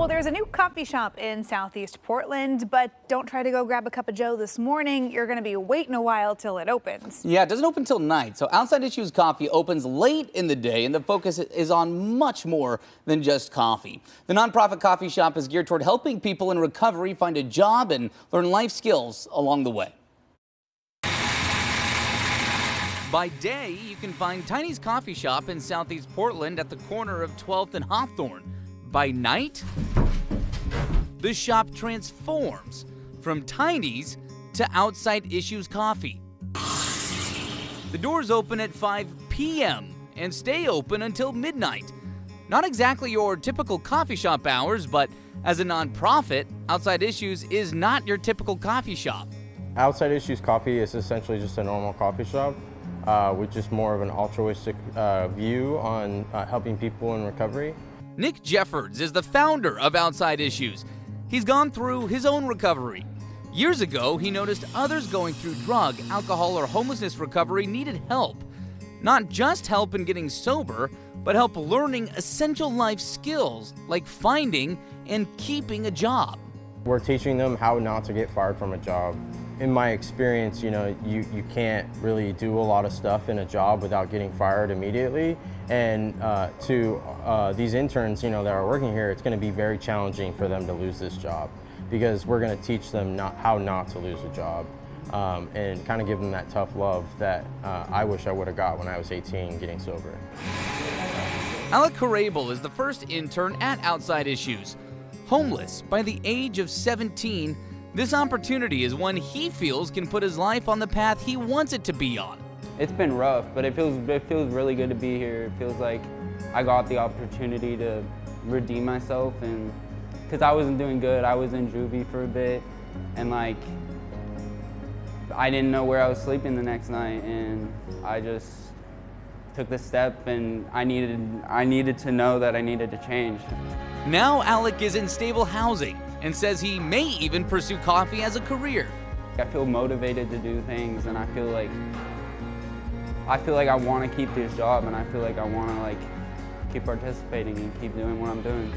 Well, there's a new coffee shop in Southeast Portland, but don't try to go grab a cup of joe this morning. You're going to be waiting a while till it opens. Yeah, it doesn't open till night. So Outside Issues Coffee opens late in the day, and the focus is on much more than just coffee. The nonprofit coffee shop is geared toward helping people in recovery find a job and learn life skills along the way. By day, you can find Tiny's Coffee Shop in Southeast Portland at the corner of 12th and Hawthorne. By night, the shop transforms from Tiny's to Outside Issues Coffee. The doors open at 5 p.m. and stay open until midnight. Not exactly your typical coffee shop hours, but as a nonprofit, Outside Issues is not your typical coffee shop. Outside Issues Coffee is essentially just a normal coffee shop with just more of an altruistic view on helping people in recovery. Nick Jeffords is the founder of Outside Issues. He's gone through his own recovery. Years ago, he noticed others going through drug, alcohol, or homelessness recovery needed help. Not just help in getting sober, but help learning essential life skills like finding and keeping a job. We're teaching them how not to get fired from a job. In my experience, you can't really do a lot of stuff in a job without getting fired immediately. And to these interns, that are working here, it's going to be very challenging for them to lose this job because we're going to teach them how not to lose a job and kind of give them that tough love that I wish I would have got when I was 18 getting sober. Alec Carable is the first intern at Outside Issues. Homeless by the age of 17, this opportunity is one he feels can put his life on the path he wants it to be on. It's been rough, but it feels really good to be here. It feels like I got the opportunity to redeem myself, and because I wasn't doing good. I was in juvie for a bit, and I didn't know where I was sleeping the next night, and I just took the step, and I needed to know that I needed to change. Now Alec is in stable housing and says he may even pursue coffee as a career. I feel motivated to do things, and I feel like I want to keep this job, and I feel like I want to keep participating and keep doing what I'm doing.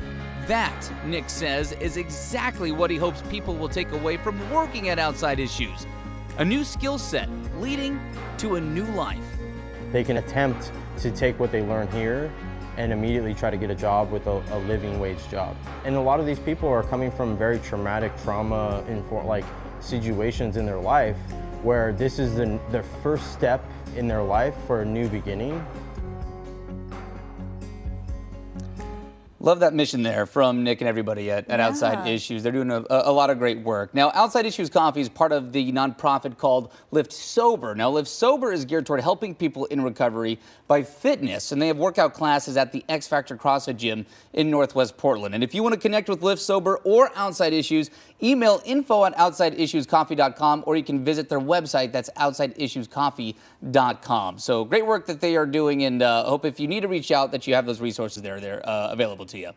That, Nick says, is exactly what he hopes people will take away from working at Outside Issues. A new skill set leading to a new life. They can attempt to take what they learn here and immediately try to get a job with a living wage job. And a lot of these people are coming from very traumatic situations in their life where this is their first step in their life for a new beginning. Love that mission there from Nick and everybody at Outside Issues. They're doing a lot of great work. Now, Outside Issues Coffee is part of the nonprofit called Lift Sober. Now, Lift Sober is geared toward helping people in recovery by fitness, and they have workout classes at the X Factor CrossFit Gym in Northwest Portland. And if you want to connect with Lift Sober or Outside Issues, email info@outsideissuescoffee.com, or you can visit their website. That's outsideissuescoffee.com. So great work that they are doing, and hope if you need to reach out that you have those resources there. They're available to you.